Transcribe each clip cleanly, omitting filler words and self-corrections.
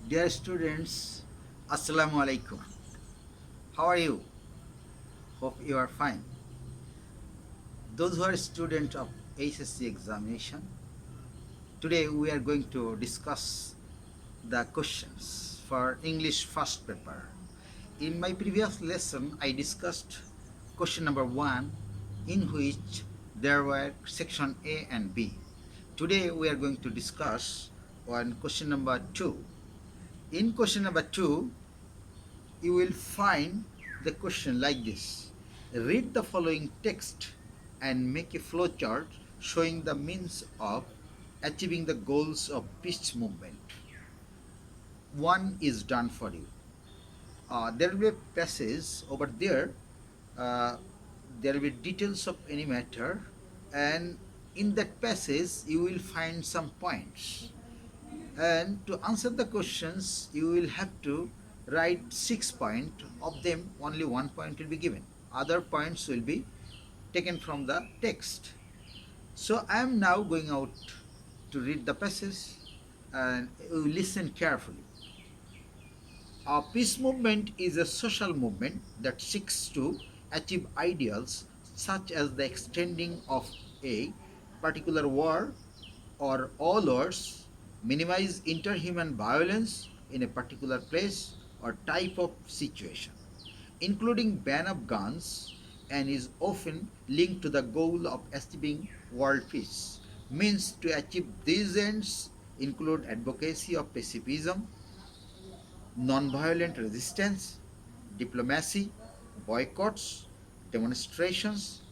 Dear students, Assalamu alaikum. How are you? Hope you are fine. Those who are students of HSC examination, today we are going to discuss the questions for English first paper. In my previous lesson, I discussed question number 1 in which there were section A and B. Today we are going to discuss on question number 2. In question number 2, you will find the question like this. Read the following text and make a flowchart showing the means of achieving the goals of peace movement. One is done for you. There will be a passage over there. Uh, there will be details of any matter, and in that passage you will find some points. And to answer the questions, you will have to write 6 points. Of them, only 1 point will be given. Other points will be taken from the text. So I am now going out to read the passage, and you listen carefully. A peace movement is a social movement that seeks to achieve ideals such as the extending of a particular war or all wars, minimize interhuman violence in a particular place or type of situation, including ban of guns, and is often linked to the goal of achieving world peace. Means to achieve these ends include advocacy of pacifism, non-violent resistance, diplomacy, boycotts, demonstrations,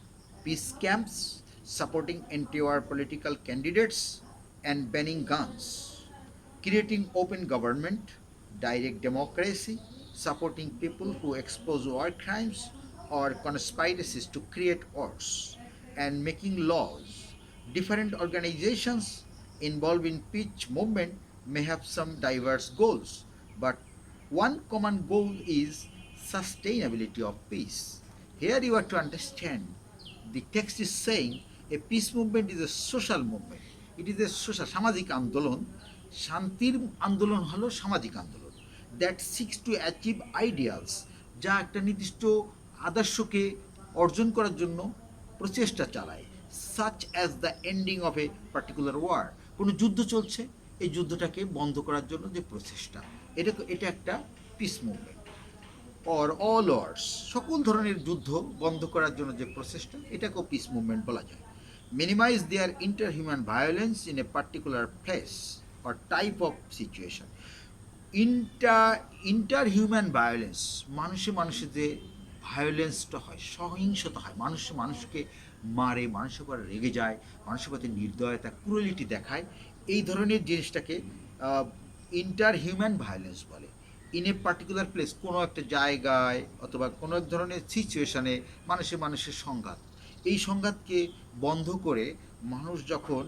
peace camps, supporting anti-war political candidates, and banning guns, creating open government, direct democracy, supporting people who expose war crimes or conspiracies to create wars, and making laws. Different organizations involved in peace movement may have some diverse goals, but one common goal is sustainability of peace. Here you have to understand the text is saying a peace movement is a social movement. It is a social সামাজিক আন্দোলন শান্তির আন্দোলন হলো সামাজিক আন্দোলন that seeks to achieve ideals যা একটা নির্দিষ্ট আদর্শকে অর্জন করার জন্য প্রচেষ্টা চালায় such as the ending of a particular war কোনো যুদ্ধ চলছে এই যুদ্ধটাকে বন্ধ করার জন্য যে প্রচেষ্টা এটা একটা পিস মুভমেন্ট অর অল ওয়ার্স সকল ধরনের যুদ্ধ বন্ধ করার জন্য যে প্রচেষ্টা এটাকেও পিস মুভমেন্ট বলা যায় minimize their interhuman violence in a particular place or type of situation interhuman violence মানুষে যে ভায়োলেন্সটা হয় সহিংসতা হয় মানুষকে মারে মানুষের উপর রেগে যায় মানুষের প্রতি নির্দয়তা ক্রুয়েলিটি দেখায় এই ধরনের জিনিসটাকে ইন্টারহিউম্যান ভায়োলেন্স বলে ইন এ পার্টিকুলার প্লেস কোনো একটা জায়গায় অথবা কোনো এক ধরনের সিচুয়েশানে মানুষের সংঘাত এই সংঘাতকে বন্ধ করে মানুষ যখন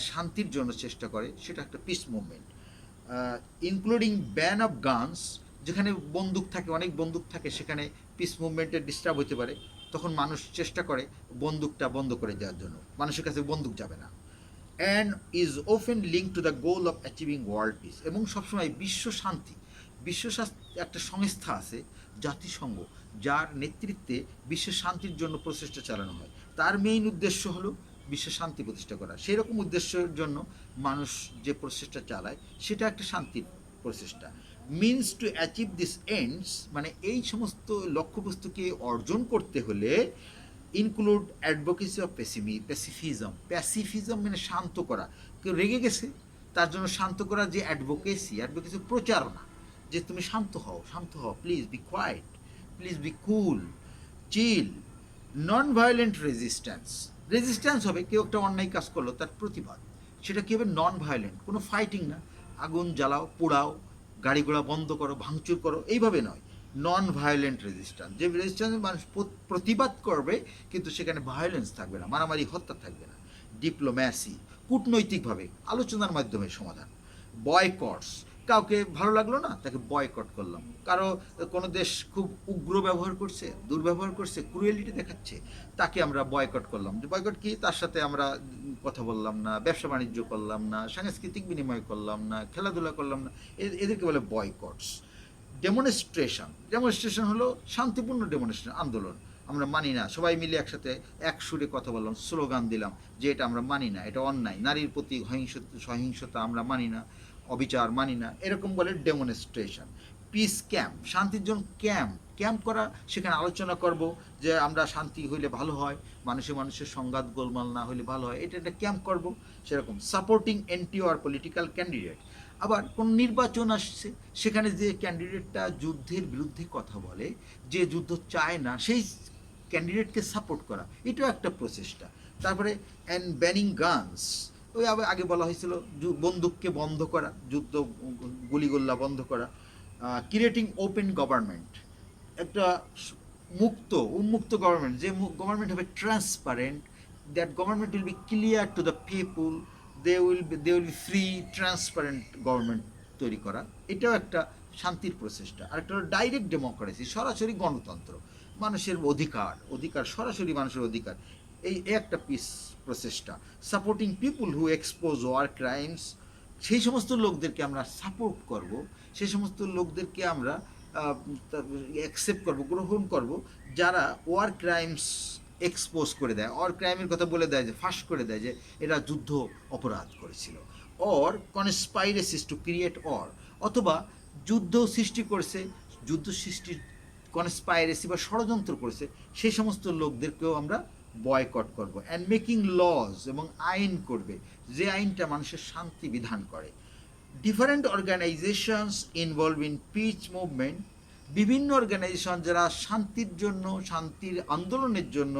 শান্তির জন্য চেষ্টা করে সেটা একটা peace movement including ban of guns যেখানে বন্দুক থাকে অনেক বন্দুক থাকে সেখানে পিস মুভমেন্টের ডিস্টার্ব হতে পারে তখন মানুষ চেষ্টা করে বন্দুকটা বন্ধ করে দেওয়ার জন্য মানুষের কাছে বন্দুক যাবে না and is often link to the goal of achieving world piece এবং সবসময় বিশ্ব শান্তি একটা সংস্থা আছে জাতিসংঘ যার নেতৃত্বে বিশ্ব শান্তির জন্য প্রচেষ্টা চালানো হয় তার মেইন উদ্দেশ্য হলো বিশ্ব শান্তি প্রতিষ্ঠা করা সেই রকম উদ্দেশ্যের জন্য মানুষ যে প্রচেষ্টা চালায় সেটা একটা শান্তির প্রচেষ্টা means to achieve this ends মানে এই সমস্ত লক্ষ্যবস্তুকে অর্জন করতে হলে ইনক্লুড অ্যাডভোকেসি অফ প্যাসিফিজম মানে শান্ত করা কেউ রেগে গেছে তার জন্য শান্ত করা যে অ্যাডভোকেসি প্রচারণা যে তুমি শান্ত হও please be quiet please be cool chill non violent resistance হবে কেউ একটা অন্যায় কাজ করলো তার প্রতিবাদ সেটা কী হবে নন ভায়োলেন্ট কোনো ফাইটিং না আগুন জ্বালাও পোড়াও গাড়ি ঘোড়া বন্ধ করো ভাঙচুর করো এইভাবে নয় নন ভায়োলেন্ট রেজিস্ট্যান্স যে রেজিস্ট্যান্স মানুষ প্রতিবাদ করবে কিন্তু সেখানে ভায়োলেন্স থাকবে না মারামারি হত্যা থাকবে না ডিপ্লোম্যাসি কূটনৈতিকভাবে আলোচনার মাধ্যমে সমাধান বয়কটস কাউকে ভালো লাগলো না, তাকে বয়কট করলাম। কারো কোনো দেশ খুব উগ্র ব্যবহার করছে, দুর্ব্যবহার করছে, ক্রুয়েলিটি দেখাচ্ছে, তাকে আমরা বয়কট করলাম। যে বয়কট কি, তার সাথে আমরা কথা বললাম না, ব্যবসা বাণিজ্য করলাম না, সাংস্কৃতিক বিনিময় করলাম না, খেলাধুলা করলাম না, এদেরকে বলে বয়কটস। ডেমনস্ট্রেশন হলো শান্তিপূর্ণ ডেমনস্ট্রেশন, আন্দোলন। আমরা মানি না, সবাই মিলে একসাথে এক সুরে কথা বললাম, স্লোগান দিলাম যে এটা আমরা মানি না, এটা অন্যায়, নারীর প্রতি সহিংসতা আমরা মানি না, অবিচার মানি না, এরকম বলে ডেমনস্ট্রেশন। পিস ক্যাম্প, শান্তির জন্য ক্যাম্প করা, সেখানে আলোচনা করব যে আমরা শান্তি হইলে ভালো হয়, মানুষের সংঘাত গোলমাল না হইলে ভালো হয়, এটা একটা ক্যাম্প করব। সেরকম supporting anti war political candidate, আবার কোন নির্বাচন আসছে, সেখানে যে ক্যান্ডিডেটটা যুদ্ধের বিরুদ্ধে কথা বলে, যে যুদ্ধ চায় না, সেই ক্যান্ডিডেটকে সাপোর্ট করা, এটাও একটা প্রচেষ্টা। তারপরে অ্যান্ড ব্যানিং গানস, ওই আগে বলা হয়েছিল বন্দুককে বন্ধ করা, যুদ্ধ গুলিগোল্লা বন্ধ করা। ক্রিয়েটিং ওপেন গভর্নমেন্ট, একটা উন্মুক্ত গভর্নমেন্ট, যে গভর্নমেন্ট হবে transparent, that government will be clear to the people, they will be free transparent government তৈরি করা, এটাও একটা শান্তির প্রচেষ্টা। আরেকটা হলো ডাইরেক্ট ডেমোক্রেসি, সরাসরি গণতন্ত্র, মানুষের অধিকার সরাসরি মানুষের অধিকার, এই একটা প্রচেষ্টা। সাপোর্টিং পিপুল হু এক্সপোজ ওয়ার ক্রাইমস, সেই সমস্ত লোকদেরকে আমরা সাপোর্ট করব, সেই সমস্ত লোকদেরকে আমরা অ্যাকসেপ্ট করব, গ্রহণ করব, যারা ওয়ার ক্রাইমস এক্সপোজ করে দেয়, ওয়ার ক্রাইমের কথা বলে দেয়, যে ফাঁস করে দেয় যে এরা যুদ্ধ অপরাধ করেছিল। Or conspiracies to create or, অথবা যুদ্ধ সৃষ্টি করেছে, যুদ্ধ সৃষ্টির কনস্পাইরেসি বা ষড়যন্ত্র করেছে, সেই সমস্ত লোকদেরকেও আমরা বয়কট করব। অ্যান্ড মেকিং লজ, এবং আইন করবে, যে আইনটা মানুষের শান্তি বিধান করে। Different organisations involve in peace movement, বিভিন্ন অর্গানাইজেশন যারা শান্তির আন্দোলনের জন্য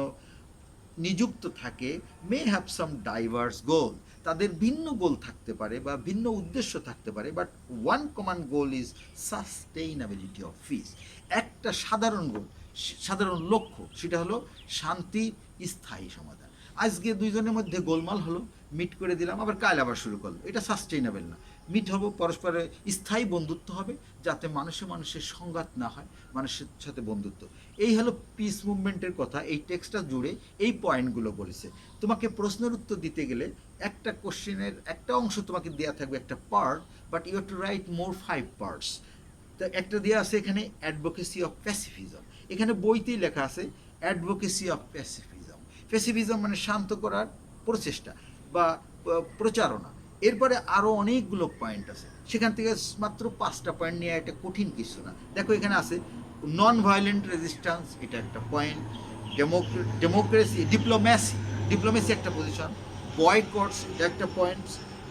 নিযুক্ত থাকে, মে হ্যাভ সাম ডাইভার্স গোল, তাদের ভিন্ন গোল থাকতে পারে বা ভিন্ন উদ্দেশ্য থাকতে পারে, but one common goal is sustainability of peace, একটা সাধারণ লক্ষ্য, সেটা হলো শান্তির স্থায়ী সমাধান। আজকে দুইজনের মধ্যে গোলমাল হলো, মিট করে দিলাম, আবার কাল আবার শুরু করলো, এটা সাস্টেইনেবল না। মিট হবো, পরস্পরের স্থায়ী বন্ধুত্ব হবে, যাতে মানুষের সংঘাত না হয়, মানুষের সাথে বন্ধুত্ব। এই হলো পিস মুভমেন্টের কথা। এই টেক্সটটা জুড়ে এই পয়েন্টগুলো বলেছে। তোমাকে প্রশ্নের উত্তর দিতে গেলে একটা কোশ্চেনের একটা অংশ তোমাকে দেওয়া থাকবে, একটা part, but you have to write more 5 parts. তো একটা দেওয়া আছে এখানে অ্যাডভোকেসি অফ প্যাসিফিজম, এখানে বইতেই লেখা আছে অ্যাডভোকেসি অফ প্যাসিফিজম। প্যাসিফিজম মানে শান্ত করার প্রচেষ্টা বা প্রচারণা। এরপরে আরও অনেকগুলো পয়েন্ট আছে, সেখান থেকে মাত্র 5টা পয়েন্ট নিয়ে, এটা কঠিন কিছু না। দেখো এখানে আছে নন ভায়োলেন্ট রেজিস্ট্যান্স, এটা একটা পয়েন্ট। ডিপ্লোমেসি একটা পজিশন। বয়কটস, এটা একটা পয়েন্ট।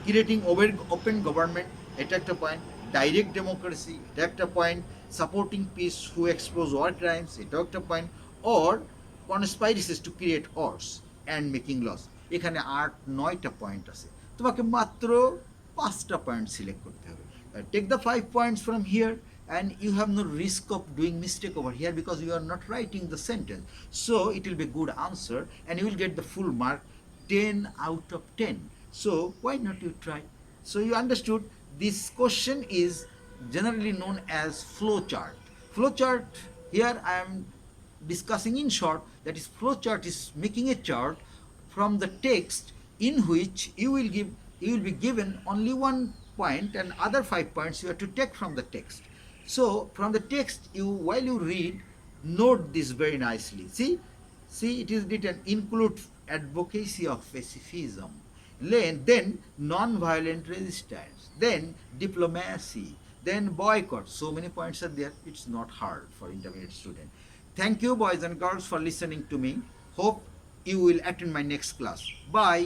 ক্রিয়েটিং ওপেন গভর্নমেন্ট, এটা একটা পয়েন্ট। ডাইরেক্ট ডেমোক্রেসি, এটা একটা point. Supporting peace who expose war crimes, এটাও একটা point. Or conspiracies to create wars and making laws, এখানে 8-9টা পয়েন্ট আছে, তোমাকে মাত্র 5টা পয়েন্ট সিলেক্ট করতে হবে। Take the 5 points from here, and you have no risk of doing mistake over here because you are not writing the sentence, so it will be good answer and you will get the full mark, 10 out of 10. So why not you try? So you understood, this question is generally known as flowchart. Here I am discussing in short, that is flowchart is making a chart from the text in which you will be given only 1 point, and other 5 points you have to take from the text. So from the text, while you read, note this very nicely. See it is written include advocacy of pacifism, then non-violent resistance, then diplomacy, then boycott. So many points are there, it's not hard for intermediate student. Thank you boys and girls for listening to me. Hope you will attend my next class. Bye.